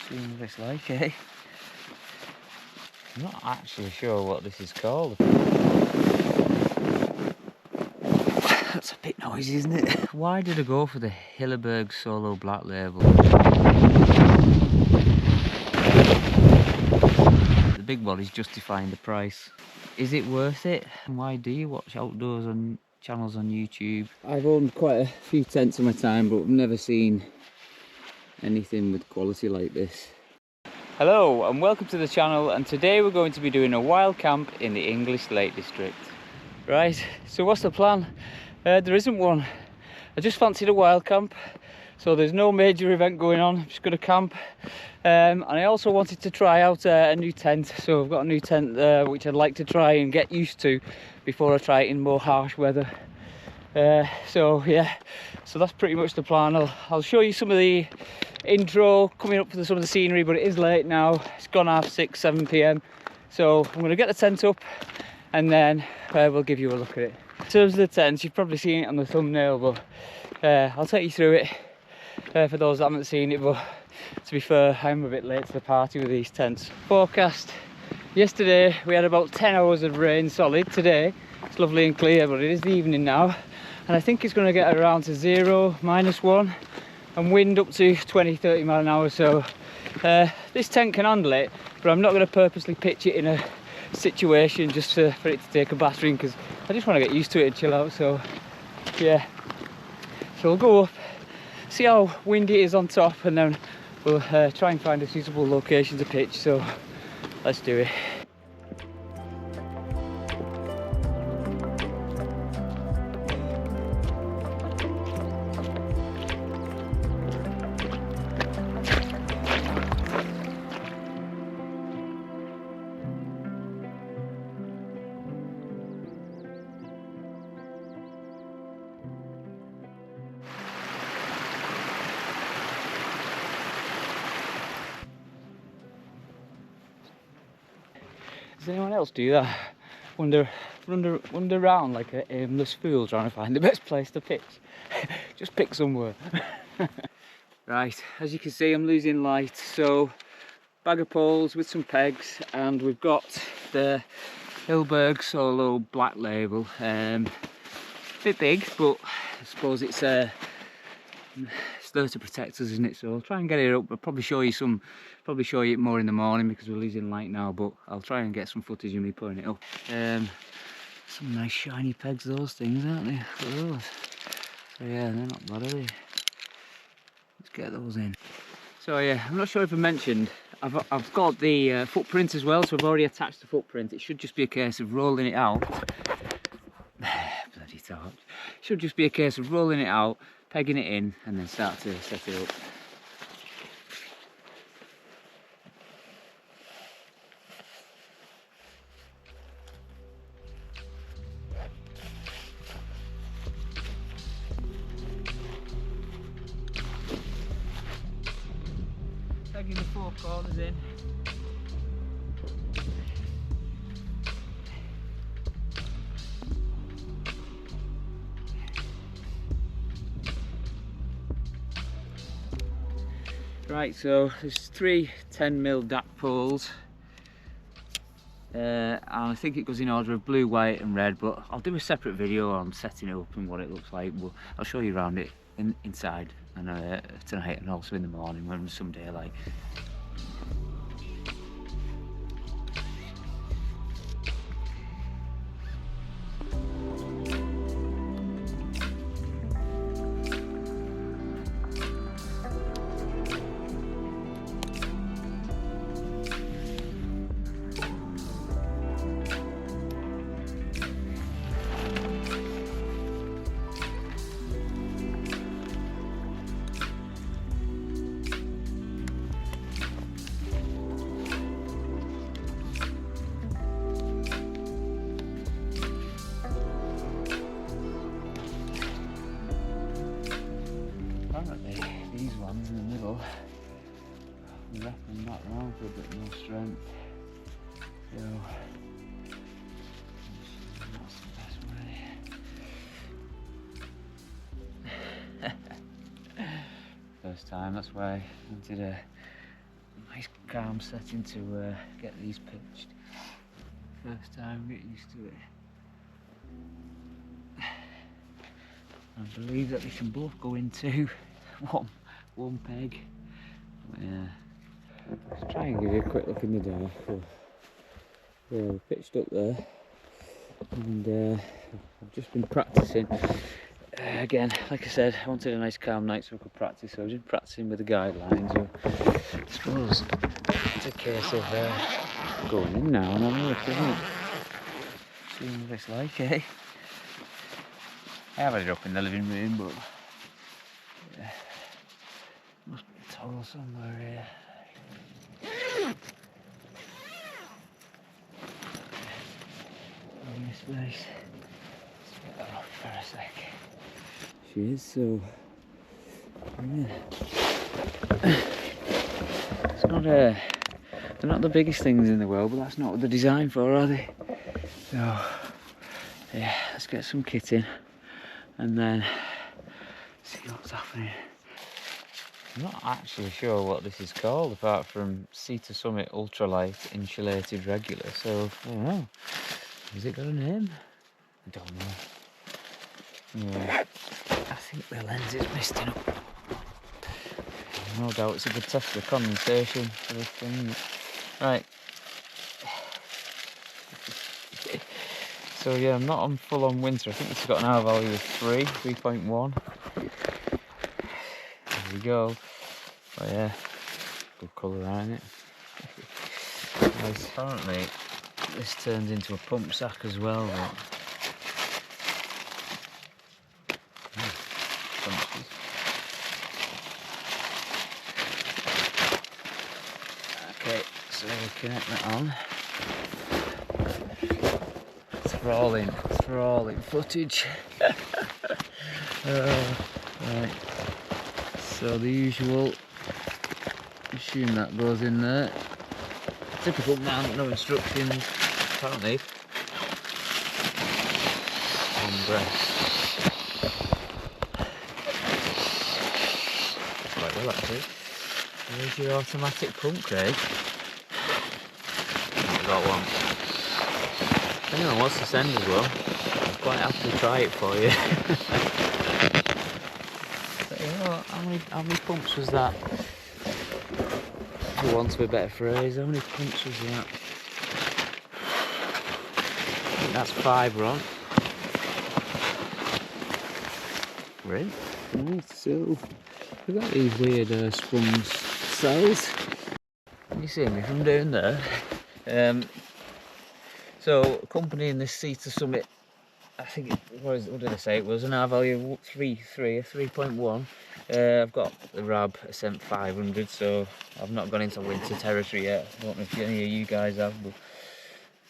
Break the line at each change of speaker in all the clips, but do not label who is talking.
seeing what it's like, eh? I'm not actually sure what this is called. That's a bit noisy, isn't it? Why did I go for the Hilleberg Soulo Black Label? The big one is justifying the price. Is it worth it? And why do you watch outdoors on channels on YouTube? I've owned quite a few tents in my time, but I've never seen anything with quality like this. Hello and welcome to the channel, and today we're going to be doing a wild camp in the English Lake District. Right, so what's the plan? There isn't one. I just fancied a wild camp, so there's no major event going on. I'm just going to camp, and I also wanted to try out a new tent. So I've got a new tent which I'd like to try and get used to before I try it in more harsh weather. So yeah, so that's pretty much the plan. I'll show you some of the intro coming up for some of the scenery, but it is late now. It's gone 6:30, 7 p.m. So I'm going to get the tent up and then we'll give you a look at it. In terms of the tent, you've probably seen it on the thumbnail, but I'll take you through it for those that haven't seen it. But to be fair, I'm a bit late to the party with these tents. Forecast: yesterday we had about 10 hours of rain solid. Today it's lovely and clear, but it is the evening now, and I think it's going to get around to 0, -1, and wind up to 20-30 mile an hour. So this tent can handle it, but I'm not going to purposely pitch it in a situation just for it to take a battering, because I just want to get used to it and chill out. So yeah, so we'll go up, see how windy it is on top, and then we'll try and find a suitable location to pitch. So let's do it. Does anyone else do that? Wander around like an aimless fool trying to find the best place to pitch. Just pick somewhere. Right, as you can see, I'm losing light, so bag of poles with some pegs, and we've got the Hilleberg Soulo Black Label. Bit big, but I suppose it's there to protect us, isn't it? So I'll try and get it up. I'll probably show you it more in the morning because we're losing light now, but I'll try and get some footage of me putting it up. Some nice shiny pegs, those things, aren't they? Look at those. So yeah, they're not bad, are they? Let's get those in. So yeah, I'm not sure if I mentioned, I've got the footprint as well, so I've already attached the footprint. It should just be a case of rolling it out. Bloody torch. It should just be a case of rolling it out, pegging it in, and then start to set it up. Pegging the 4 corners in. Right, so there's 3 10mm DAC poles, and I think it goes in order of blue, white and red, but I'll do a separate video on setting it up and what it looks like. But I'll show you around it inside and tonight, and also in the morning when there's some daylight. These ones in the middle, I'm wrapping that round for a bit more strength. So that's the best way. First time, that's why I wanted a nice calm setting to get these pitched. First time, get used to it. I believe that they can both go into one peg. Yeah. Let's try and give you a quick look in the dark. Yeah, we're pitched up there, and I've just been practicing. Again, like I said, I wanted a nice calm night so I could practice, so I was just practicing with the guidelines. I suppose it's a case of going in now and having a look, isn't it? Seeing what it's like, eh? I have had it up in the living room, but yeah, must be a toggle somewhere here. In this place. Let's get that off for a sec. She is, so yeah. It's not they're not the biggest things in the world, but that's not what they're designed for, are they? So yeah, let's get some kit in and then see what's happening. I'm not actually sure what this is called apart from Cedar Summit Ultralight Insulated Regular, so I don't know. Has it got a name? I don't know. Yeah, I think the lens is misting up. No doubt it's a good test for condensation for this thing. Right. So yeah, I'm not on full on winter. I think it's got an R value of 3.1. There we go. But yeah, good colour, isn't it? Nice. Apparently, this turns into a pump sack as well. Okay, so we connect that on. Thralling footage. Right. So the usual, assume that goes in there. Typical mount, no instructions. Apparently. On breath. Quite well actually. There's your automatic pump, Craig. I've got one. If anyone wants to send as well, I'd quite happily try it for you. But, you know, how many pumps was that? For want of a better phrase, how many pumps was that? I think that's 5 we're on. Right. Right, so we've got these weird sprung cells. Can you see me from down there? So accompanying this Cedar Summit, I think what did I say? It was an R value of 3.1. I've got the RAB Ascent 500, so I've not gone into winter territory yet. I don't know if any of you guys have, but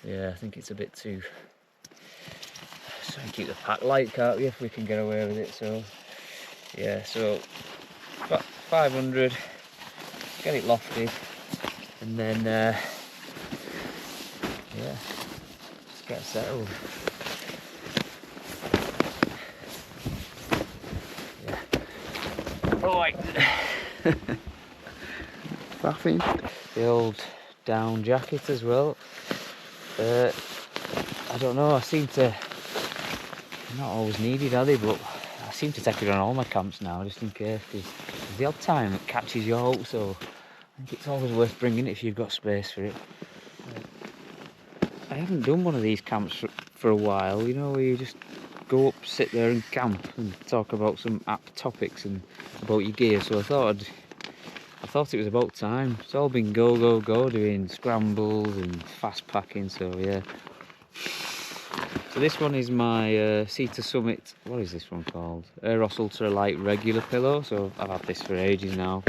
yeah, I think it's a bit too. So you keep the pack light, can't we, if we can get away with it? So yeah, so about 500, get it lofted, and then yeah, just get settled. Right. Faffing. The old down jacket as well. I don't know, I seem to, not always needed, are they, but I seem to take it on all my camps now, just in case, because there's the odd time it catches your hope, so I think it's always worth bringing it if you've got space for it. I haven't done one of these camps for a while, you know, where you just go up, sit there and camp and talk about some apt topics and about your gear, so I thought it was about time. It's all been go doing scrambles and fast packing, so yeah. So this one is my Cedar Summit, what is this one called? Eros Ultra Light Regular Pillow, so I've had this for ages now.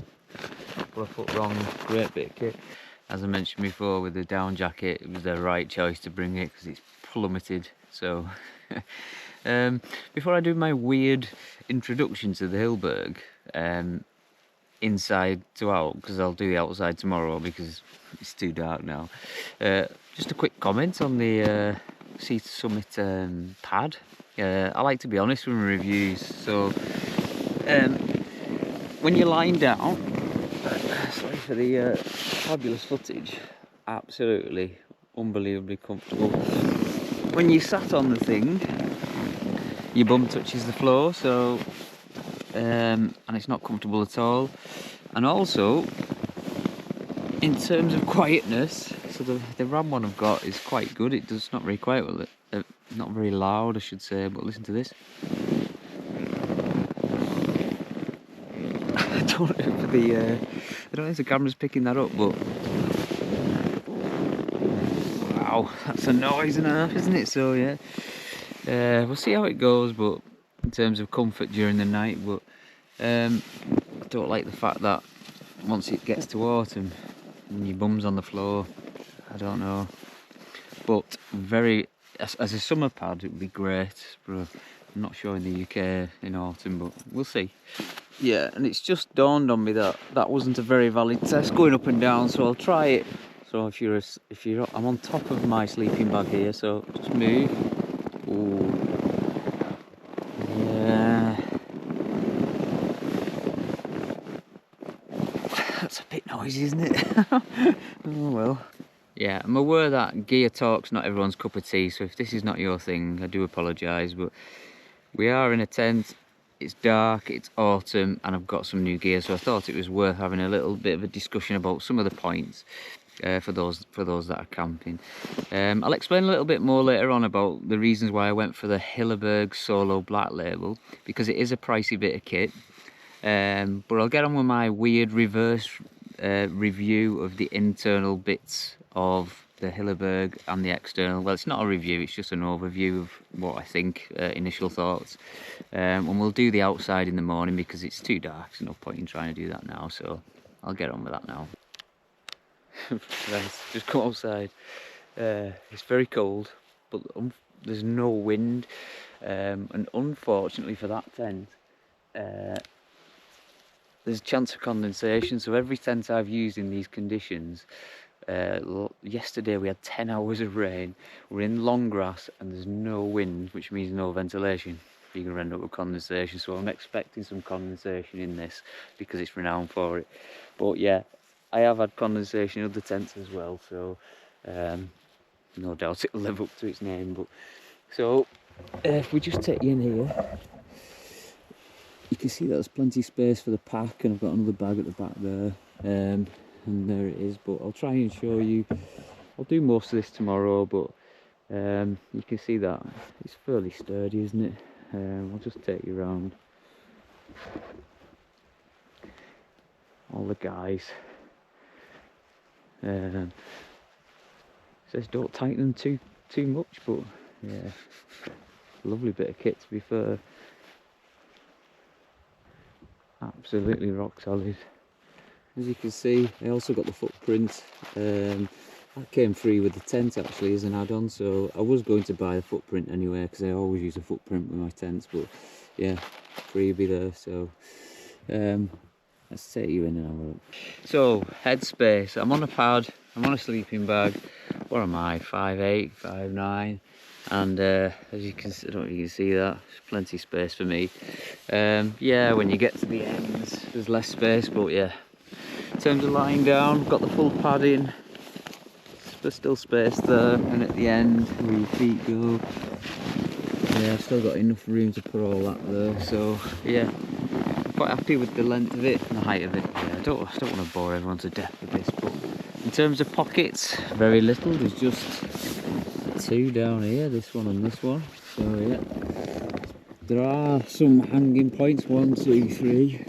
Couple of foot wrong, great bit of kit. As I mentioned before with the down jacket, it was the right choice to bring it because it's plummeted, so before I do my weird introduction to the Hilleberg, inside to out, because I'll do the outside tomorrow because it's too dark now, just a quick comment on the Cedar Summit pad. I like to be honest with my reviews, so when you're lying down, sorry for the fabulous footage. Absolutely unbelievably comfortable. When you sat on the thing, your bum touches the floor, so and it's not comfortable at all. And also, in terms of quietness, so the RAM one I've got is quite good. It does not very quiet, well, not very loud, I should say. But listen to this. I don't know if the camera's picking that up, but wow, that's a noise and a half, isn't it? So yeah, we'll see how it goes. But in terms of comfort during the night, but I don't like the fact that once it gets to autumn and your bum's on the floor, I don't know. But as a summer pad, it would be great. But I'm not sure in the UK in autumn, but we'll see. Yeah, and it's just dawned on me that wasn't a very valid test going up and down, so I'll try it. So I'm on top of my sleeping bag here, so just move. Ooh. Yeah. That's a bit noisy, isn't it? Oh well. Yeah, I'm aware that gear talk's not everyone's cup of tea, so if this is not your thing, I do apologise, but we are in a tent. It's dark, it's autumn, and I've got some new gear, so I thought it was worth having a little bit of a discussion about some of the points for those that are camping. I'll explain a little bit more later on about the reasons why I went for the Hilleberg Soulo Black Label, because it is a pricey bit of kit. But I'll get on with my weird reverse review of the internal bits of the Hilleberg and the external. Well, it's not a review, it's just an overview of what I think, initial thoughts. And we'll do the outside in the morning because it's too dark, so no point in trying to do that now, so I'll get on with that now. Right, just come outside. It's very cold, but there's no wind, and unfortunately for that tent, there's a chance of condensation. So every tent I've used in these conditions, yesterday we had 10 hours of rain, we're in long grass and there's no wind, which means no ventilation. You're going to end up with condensation, so I'm expecting some condensation in this because it's renowned for it. But yeah, I have had condensation in other tents as well, so no doubt it'll live up to its name. But so if we just take you in here, you can see that there's plenty of space for the pack, and I've got another bag at the back there, and there it is. But I'll try and show you. I'll do most of this tomorrow, but you can see that it's fairly sturdy, isn't it? I'll just take you around. All the guys. Says don't tighten them too much, but yeah, lovely bit of kit to be fair. Absolutely rock solid. As you can see, I also got the footprint. That came free with the tent actually as an add-on, so I was going to buy the footprint anyway because I always use a footprint with my tents, but yeah, freebie there. So let's take you in and have a look. So headspace, I'm on a pad, I'm on a sleeping bag. What am I, 5'8", 5'9", and as you can see, I don't know if you can see that, there's plenty of space for me. Yeah, when you get to the ends there's less space, but yeah, in terms of lying down, got the full padding, there's still space there, and at the end where your feet go, yeah, I've still got enough room to put all that there. So yeah, I'm quite happy with the length of it and the height of it. Yeah, I don't want to bore everyone to death with this, but in terms of pockets, very little. There's just two down here, this one and this one. So yeah, there are some hanging points, 1, 2, 3.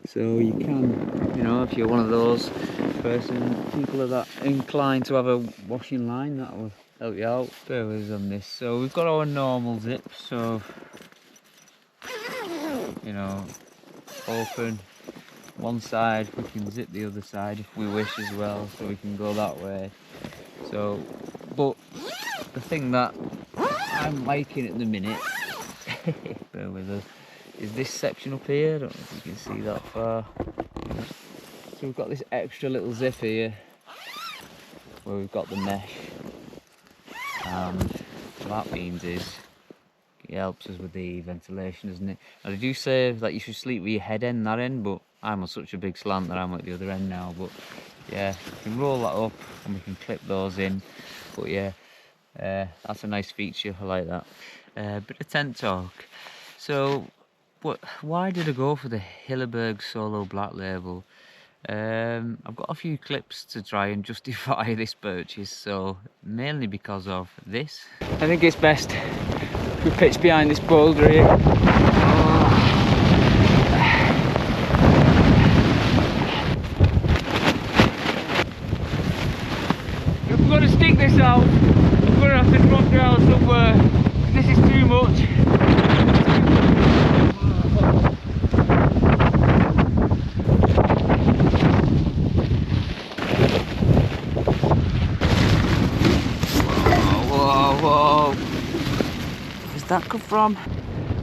So you can, you know, if you're one of those people are that inclined to have a washing line, that will help you out. Bear with us on this. So we've got our normal zip, so you know, open one side, we can zip the other side if we wish as well, so we can go that way. So, but the thing that I'm liking at the minute, bear with us, is this section up here. I don't know if you can see that far. So we've got this extra little zip here where we've got the mesh, and what that means is it helps us with the ventilation, doesn't it? Now they do say that you should sleep with your head end that end, but I'm on such a big slant that I'm at the other end now, but yeah, you can roll that up and we can clip those in. But yeah, that's a nice feature, I like that. Bit of tent talk. So, why did I go for the Hilleberg Soulo Black Label? I've got a few clips to try and justify this purchase, so mainly because of this. I think it's best we pitch behind this boulder here. If we're going to stick this out, I'm going to have to drop down somewhere. This is too much. Whoa. Where's that come from?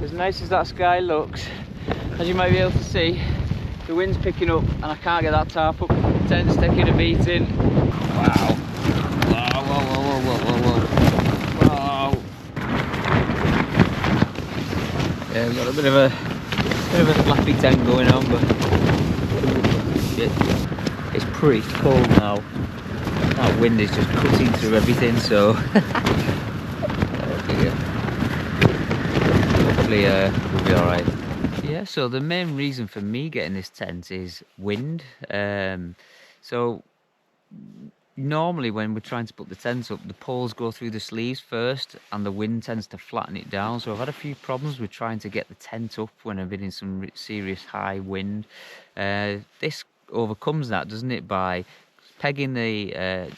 As nice as that sky looks, as you might be able to see, the wind's picking up and I can't get that tarp up. The tent's taking a beating. Wow. Whoa. Yeah, we've got a bit of a flappy tent going on, but it's pretty cold now. That wind is just cutting through everything, so hopefully we'll be alright. Yeah, so the main reason for me getting this tent is wind. So normally when we're trying to put the tent up, the poles go through the sleeves first and the wind tends to flatten it down. So I've had a few problems with trying to get the tent up when I've been in some serious high wind. This overcomes that, doesn't it, by pegging the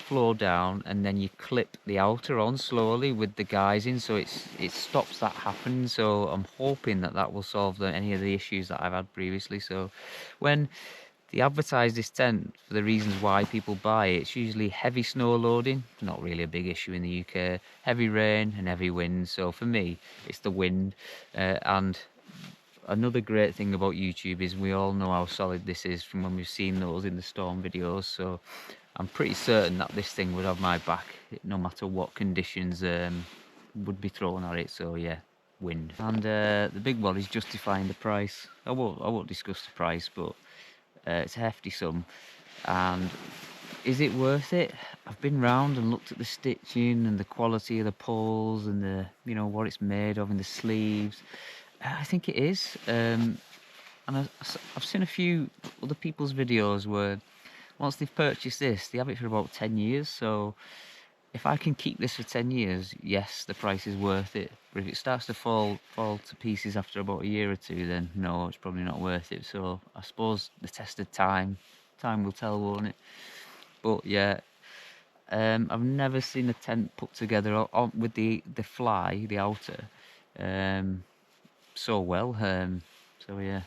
floor down, and then you clip the outer on slowly with the guys in, so it stops that happening. So I'm hoping that will solve any of the issues that I've had previously. So when they advertise this tent for the reasons why people buy it, it's usually heavy snow loading, not really a big issue in the UK, heavy rain and heavy wind. So for me it's the wind. And another great thing about YouTube is we all know how solid this is from when we've seen those in the storm videos, so I'm pretty certain that this thing would have my back no matter what conditions would be thrown at it. So yeah, wind. And the big one is justifying the price. I won't discuss the price, but it's a hefty sum. And is it worth it? I've been round and looked at the stitching and the quality of the poles and the, you know, what it's made of in the sleeves. I think it is, and I've seen a few other people's videos where once they've purchased this, they have it for about 10 years. So if I can keep this for 10 years, yes, the price is worth it. But if it starts to fall to pieces after about a year or two, then no, it's probably not worth it. So I suppose the test of time will tell, won't it? But yeah, I've never seen a tent put together with the fly, the outer, so well. So yeah,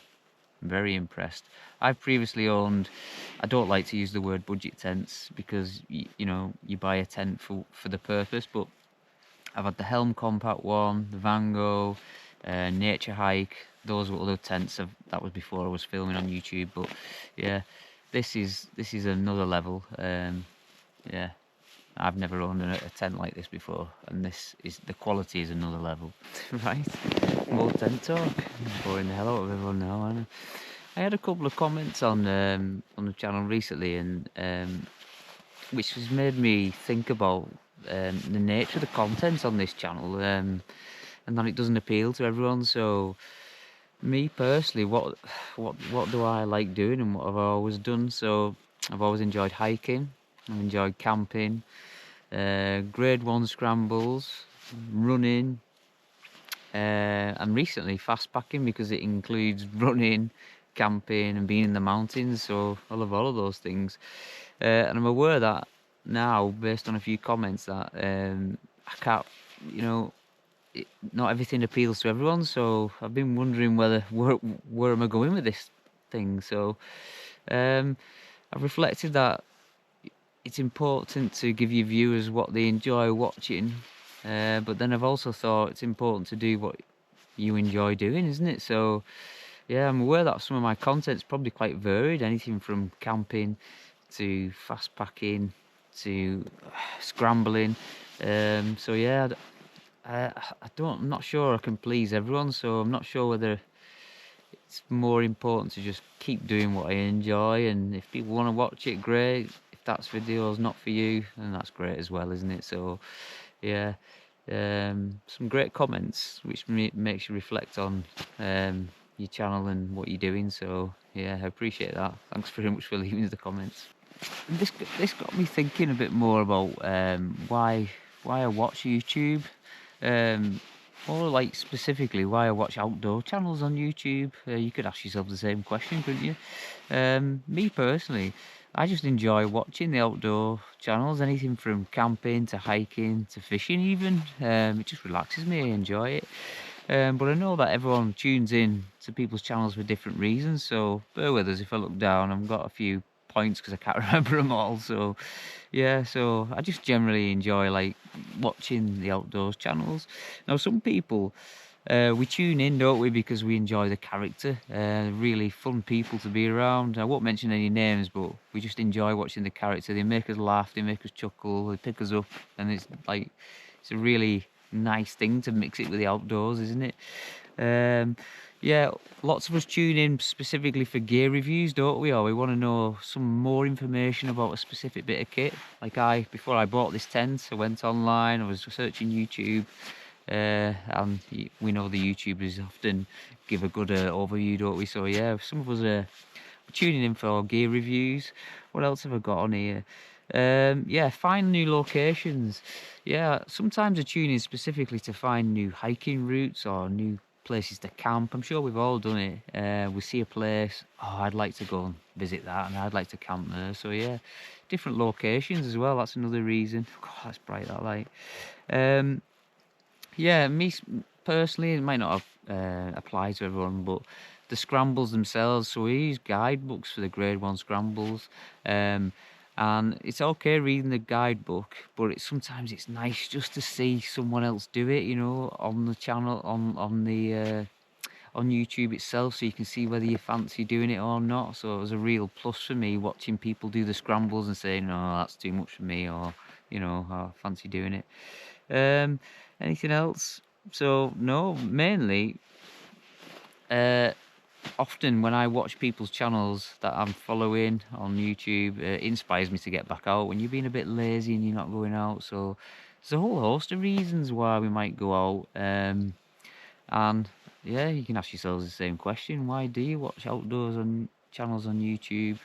I'm very impressed. I've previously owned, I don't like to use the word budget tents because you know, you buy a tent for the purpose, but I've had the Helm Compact one, the Van Gogh, Nature Hike. Those were other tents that was before I was filming on YouTube. But yeah, this is another level. Yeah, I've never owned a tent like this before, and the quality is another level. Right, more tent talk. I'm boring the hell out of everyone now, aren't I had a couple of comments on the channel recently, and which has made me think about the nature of the content on this channel, and that it doesn't appeal to everyone. So me personally, what do I like doing and what have I always done? So I've always enjoyed hiking, I've enjoyed camping, grade 1 scrambles, running, and recently fast packing, because it includes running, camping and being in the mountains. So I love all of those things, and I'm aware that now, based on a few comments, that I can't, you know, not everything appeals to everyone. So I've been wondering where am I going with this thing. So I've reflected that it's important to give your viewers what they enjoy watching, but then I've also thought it's important to do what you enjoy doing, isn't it? So yeah, I'm aware that some of my content's probably quite varied, anything from camping to fast packing to scrambling. So yeah, I'm not sure I can please everyone, so I'm not sure whether it's more important to just keep doing what I enjoy, and if people want to watch it, great. If that's videos not for you, then that's great as well, isn't it? So yeah, some great comments which makes you reflect on your channel and what you're doing. So yeah, I appreciate that. Thanks very much for leaving the comments. And this got me thinking a bit more about why I watch YouTube. Um, or like specifically why I watch outdoor channels on YouTube. You could ask yourself the same question, couldn't you? Me personally, I just enjoy watching the outdoor channels, anything from camping to hiking to fishing even. It just relaxes me, I enjoy it. But I know that everyone tunes in to people's channels for different reasons, so bear with us if I look down. I've got a few points because I can't remember them all. So yeah, so I just generally enjoy like watching the outdoors channels. Now some people, we tune in, don't we, because we enjoy the character. Really fun people to be around. I won't mention any names, but we just enjoy watching the character. They make us laugh, they make us chuckle, they pick us up, and it's like, it's a really nice thing to mix it with the outdoors, isn't it? Yeah, lots of us tune in specifically for gear reviews, don't we? Or we want to know some more information about a specific bit of kit. Like before I bought this tent, I went online, I was searching YouTube, and we know the YouTubers often give a good overview, don't we? So yeah, some of us are tuning in for gear reviews. What else have I got on here? Yeah, find new locations. Yeah, sometimes I tune in specifically to find new hiking routes or new places to camp. I'm sure we've all done it. We see a place, oh, I'd like to go and visit that, and I'd like to camp there. So yeah, different locations as well. That's another reason. God, that's bright, that light. Yeah, me personally, it might not apply to everyone, but the scrambles themselves. So we use guidebooks for the grade 1 scrambles, and it's okay reading the guidebook, but sometimes it's nice just to see someone else do it, you know, on the channel, on YouTube itself, so you can see whether you fancy doing it or not. So it was a real plus for me watching people do the scrambles and saying, no, that's too much for me, or you know, I fancy doing it. Anything else? So no, mainly often when I watch people's channels that I'm following on YouTube, it inspires me to get back out when you're being a bit lazy and you're not going out. So there's a whole host of reasons why we might go out. And yeah, you can ask yourselves the same question: why do you watch outdoors on channels on YouTube?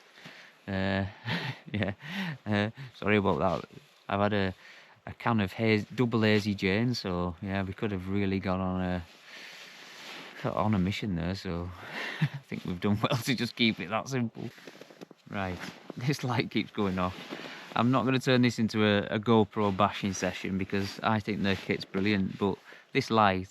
Yeah, sorry about that. I've had a can of double hazy Jane, so yeah, we could have really gone on a mission there. So I think we've done well to just keep it that simple. Right, this light keeps going off. I'm not going to turn this into a GoPro bashing session because I think their kit's brilliant, but this light,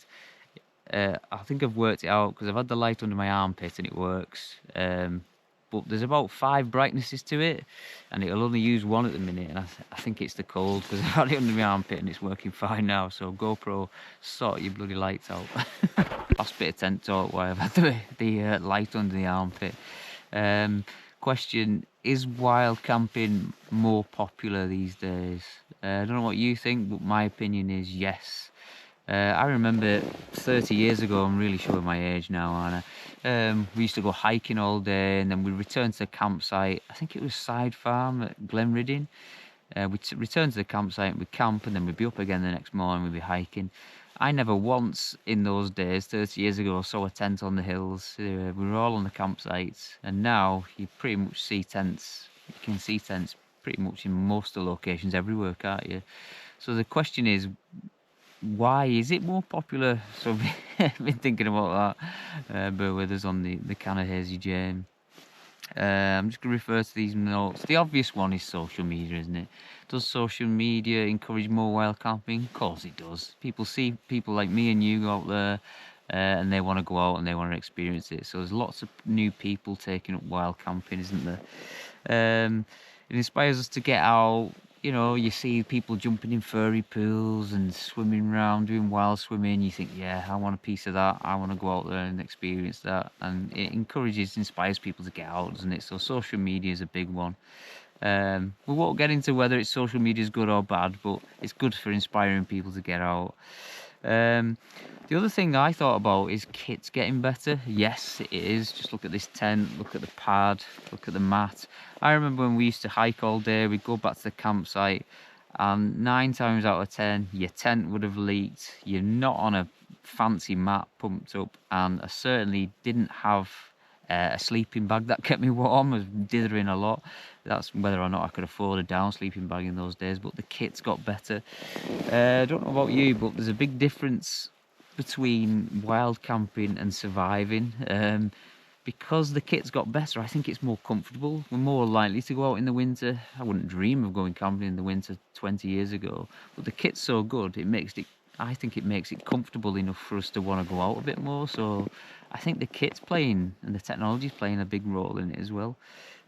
I think I've worked it out because I've had the light under my armpit and it works. But there's about 5 brightnesses to it, and it'll only use 1 at the minute. And I think it's the cold because I've had it under my armpit and it's working fine now. So GoPro, sort your bloody lights out. Last bit of tent talk why I've had the light under the armpit. Question: is wild camping more popular these days? I don't know what you think, but my opinion is yes. I remember 30 years ago, I'm really showing my age now, aren't I? We used to go hiking all day, and then we returned to the campsite. I think it was Side Farm at Glenridding. We'd return to the campsite, we'd camp, and then we'd be up again the next morning, we'd be hiking. I never once in those days, 30 years ago, saw a tent on the hills. We were all on the campsites, and now you pretty much see tents. You can see tents pretty much in most of the locations everywhere, can't you? So the question is, why is it more popular? So I've been thinking about that. Bear with us on the can of hazy Jane. I'm just going to refer to these notes. The obvious one is social media, isn't it? Does social media encourage more wild camping? Of course it does. People see people like me and you go out there, and they want to go out and they want to experience it. So there's lots of new people taking up wild camping, isn't there? It inspires us to get out. You know, you see people jumping in furry pools and swimming around, doing wild swimming. You think, yeah, I want a piece of that. I want to go out there and experience that. And it inspires people to get out, doesn't it? So social media is a big one. We won't get into whether social media is good or bad, but it's good for inspiring people to get out. The other thing I thought about is kit's getting better. Yes, it is. Just look at this tent, look at the pad, look at the mat. I remember when we used to hike all day, we'd go back to the campsite, and 9 times out of 10, your tent would have leaked. You're not on a fancy mat pumped up, and I certainly didn't have a sleeping bag that kept me warm. I was dithering a lot. That's whether or not I could afford a down sleeping bag in those days, but the kit's got better. I don't know about you, but there's a big difference between wild camping and surviving. Because the kit's got better, I think it's more comfortable. We're more likely to go out in the winter. I wouldn't dream of going camping in the winter 20 years ago, but the kit's so good, I think it makes it comfortable enough for us to want to go out a bit more. So I think the kit's playing, and the technology's playing a big role in it as well.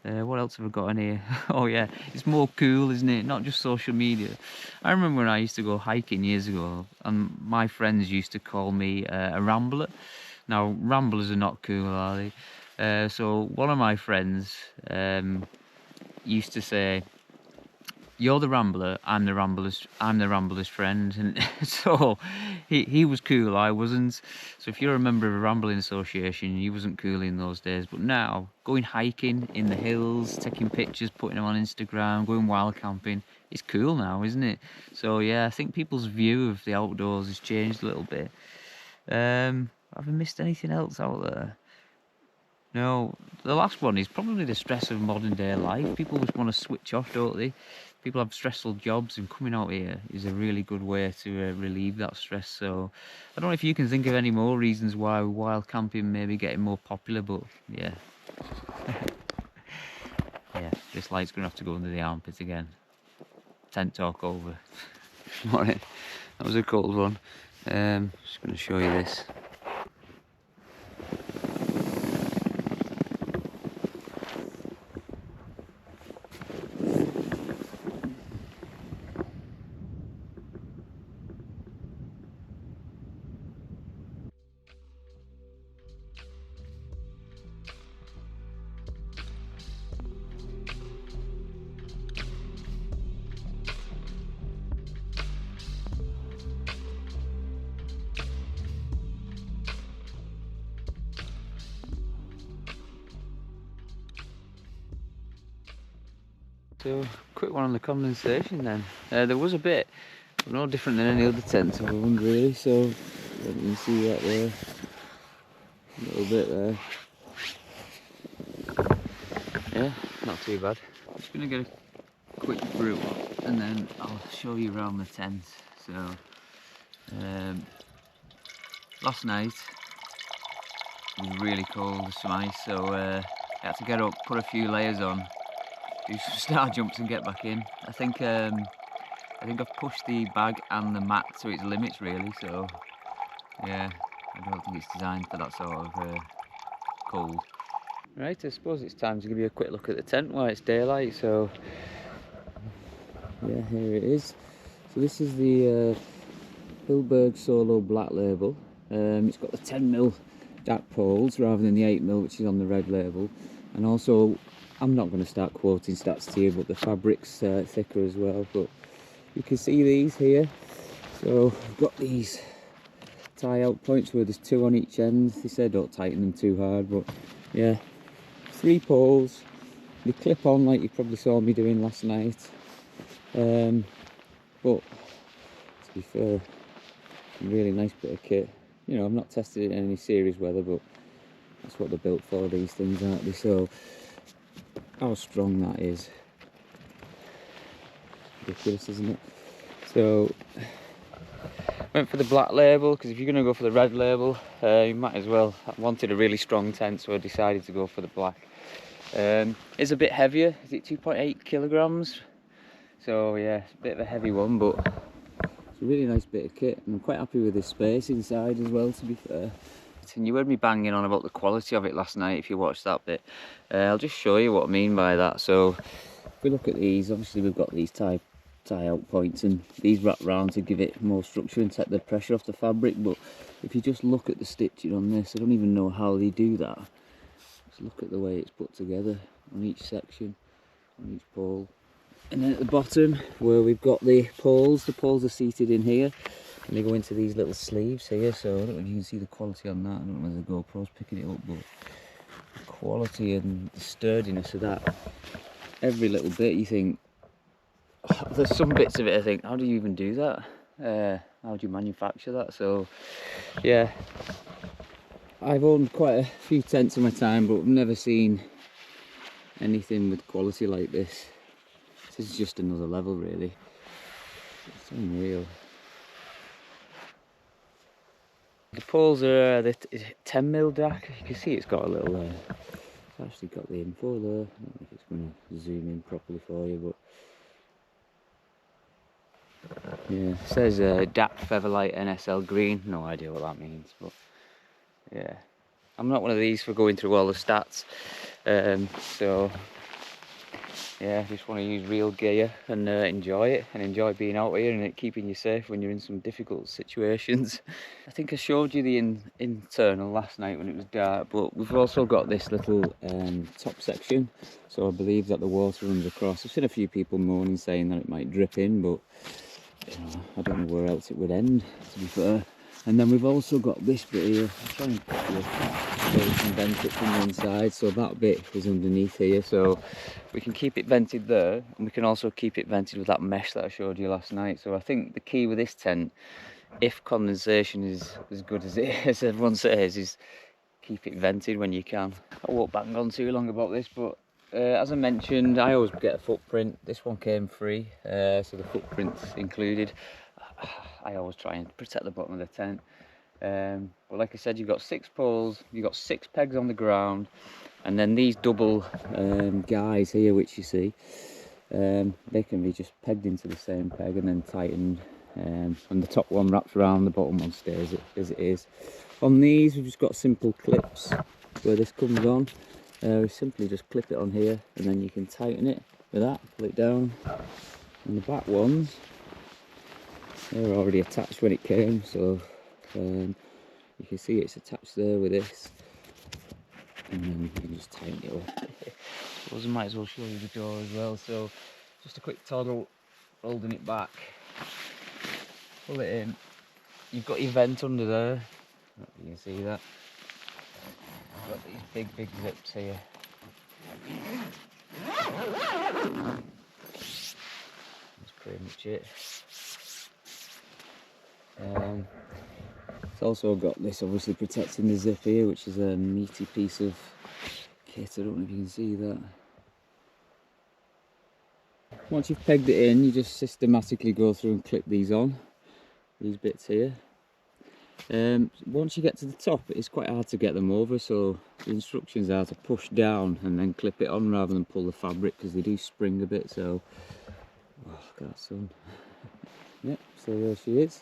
What else have I got in here? Oh yeah, it's more cool, isn't it? Not just social media. I remember when I used to go hiking years ago, and my friends used to call me a rambler. Now, ramblers are not cool, are they? So one of my friends used to say, "You're the rambler, I'm the rambler's friend." And so he was cool, I wasn't. So if you're a member of a rambling association, he wasn't cool in those days. But now, going hiking in the hills, taking pictures, putting them on Instagram, going wild camping, it's cool now, isn't it? So yeah, I think people's view of the outdoors has changed a little bit. Have I missed anything else out there? No, the last one is probably the stress of modern day life. People just want to switch off, don't they? People have stressful jobs, and coming out here is a really good way to relieve that stress. So I don't know if you can think of any more reasons why wild camping may be getting more popular, but yeah. Yeah, this light's going to have to go under the armpit again. Tent talk over. Right, that was a cold one. Just going to show you this. So, quick one on the condensation then. There was a bit, but no different than any other tent I've owned really, so you can see that there, a little bit there. Yeah, not too bad. I'm just going to get a quick brew and then I'll show you around the tent. So, last night it was really cold, there's some ice, so I had to get up, put a few layers on, do some star jumps and get back in. I think I've pushed the bag and the mat to its limits really, so yeah, I don't think it's designed for that sort of cold. Right, I suppose it's time to give you a quick look at the tent while it's daylight. So yeah, here it is. So this is the Hilleberg Soulo Black Label. It's got the 10mm jack poles rather than the 8mm which is on the red label, and also I'm not going to start quoting stats to you, but the fabric's thicker as well. But you can see these here. So I've got these tie out points where there's 2 on each end. They say don't tighten them too hard, but yeah, 3 poles. They clip on like you probably saw me doing last night. But to be fair, a really nice bit of kit. You know, I've not tested it in any serious weather, but that's what they're built for, these things, aren't they? So how strong that is. Ridiculous, isn't it? So went for the black label because if you're going to go for the red label, you might as well. I wanted a really strong tent, so I decided to go for the black. It's a bit heavier. Is it 2.8 kilograms? So yeah, it's a bit of a heavy one, but it's a really nice bit of kit. And I'm quite happy with the space inside as well, to be fair. And you heard me banging on about the quality of it last night if you watched that bit. I'll just show you what I mean by that. So if we look at these, obviously we've got these tie out points, and these wrap round to give it more structure and take the pressure off the fabric. But if you just look at the stitching on this, I don't even know how they do that. Just look at the way it's put together on each section, on each pole. And then at the bottom where we've got the poles are seated in here. And they go into these little sleeves here, so I don't know if you can see the quality on that. I don't know whether the GoPro's picking it up, but the quality and the sturdiness of that, every little bit you think, oh, there's some bits of it I think, how do you even do that? How do you manufacture that? So yeah, I've owned quite a few tents in my time, but I've never seen anything with quality like this. This is just another level really. It's unreal. The poles are the 10mm jack. You can see it's got a little, it's actually got the info there. I don't know if it's going to zoom in properly for you, but yeah, it says DAP Featherlight NSL green. No idea what that means, but yeah. I'm not one of these for going through all the stats, so yeah, just want to use real gear and enjoy it, and enjoy being out here and it keeping you safe when you're in some difficult situations. I think I showed you the internal last night when it was dark, but we've also got this little top section, so I believe that the water runs across. I've seen a few people moaning saying that it might drip in, but you know, I don't know where else it would end, to be fair. And then we've also got this bit here. I'll try and put you so you can vent it from the inside. So that bit is underneath here, so we can keep it vented there, and we can also keep it vented with that mesh that I showed you last night. So I think the key with this tent, if condensation is as good as it, as everyone says, is keep it vented when you can. I won't bang on too long about this, but as I mentioned, I always get a footprint. This one came free, so the footprint's included. I always try and protect the bottom of the tent. But like I said, you've got 6 poles, you've got 6 pegs on the ground, and then these double guys here, which you see, they can be just pegged into the same peg and then tightened, and the top one wraps around, the bottom one stays as it is. On these, we've just got simple clips where this comes on. We simply just clip it on here, and then you can tighten it with that, pull it down. And the back ones, they were already attached when it came, so you can see it's attached there with this, and then you can just tighten it up. I might as well show you the door as well. So just a quick toggle, holding it back, pull it in. You've got your vent under there, you can see that. You've got these big zips here. That's pretty much it. It's also got this obviously protecting the zip here, which is a meaty piece of kit. I don't know if you can see that. Once you've pegged it in, you just systematically go through and clip these on, these bits here. Once you get to the top, it's quite hard to get them over, so the instructions are to push down and then clip it on rather than pull the fabric, because they do spring a bit. So, oh, look at that sun. Yep, so there she is.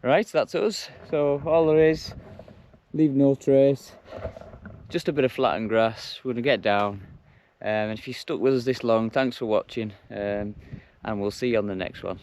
Right, that's us. So all there is, leave no trace, just a bit of flattened grass. We're going to get down, and if you stuck with us this long, thanks for watching, and we'll see you on the next one.